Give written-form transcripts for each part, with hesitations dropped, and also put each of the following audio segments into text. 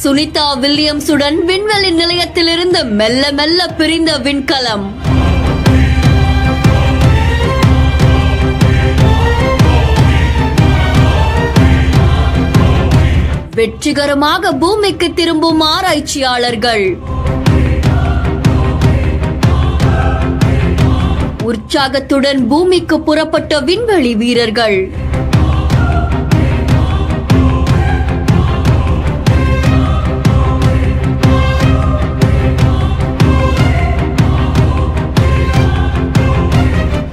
சுனிதா வில்லியம்ஸுடன் விண்வெளி நிலையத்திலிருந்து மெல்ல மெல்ல பிரிந்த விண்கலம். வெற்றிகரமாக பூமிக்கு திரும்பும் ஆராய்ச்சியாளர்கள். உற்சாகத்துடன் பூமிக்கு புறப்பட்ட விண்வெளி வீரர்கள்.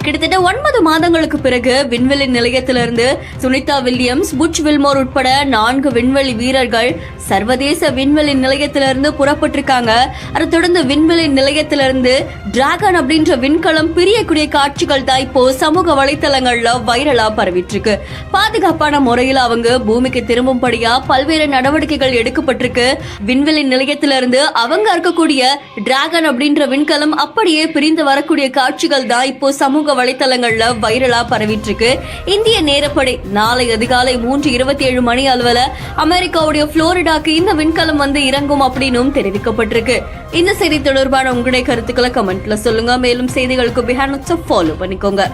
கிட்டத்தட்ட 9 மாதங்களுக்கு பிறகு விண்வெளி நிலையத்திலிருந்து சுனிதா வில்லியம்ஸ், புட்ச் வில்மோர் உட்பட 4 விண்வெளி வீரர்கள் சர்வதேச விண்வெளி நிலையத்திலிருந்து புறப்பட்டிருக்காங்க. அதை தொடர்ந்து விண்வெளி நிலையத்திலிருந்து டிராகன் அப்படின்ற விண்கலம் பிரியக்கூடிய காட்சிகள் தான் இப்போ சமூக வலைத்தளங்கள்ல வைரலா பரவிட்டு இருக்கு. பாதுகாப்பான முறையில் அவங்க பூமிக்கு திரும்பும்படியா பல்வேறு நடவடிக்கைகள் எடுக்கப்பட்டிருக்கு. விண்வெளி நிலையத்திலிருந்து அவங்க இருக்கக்கூடிய டிராகன் அப்படின்ற விண்கலம் அப்படியே பிரிந்து வரக்கூடிய காட்சிகள் தான் இப்போ சமூக வலைத்தளங்கள்ல வைரலா பரவிட்டு இருக்கு. இந்திய நேரப்படி நாளை அதிகாலை 3:27 மணி அளவுல அமெரிக்காவுடைய புளோரிடாக்கு இந்த விண்கலம் வந்து இறங்கும் அப்படின்னு தெரிவிக்கப்பட்டிருக்கு. இந்த செய்தி தொடர்பான உங்களுடைய கருத்துக்களை கமெண்ட்ல சொல்லுங்க. மேலும் செய்திகளுக்கு பிஹேண்ட் ஃபாலோ பண்ணிக்கோங்க.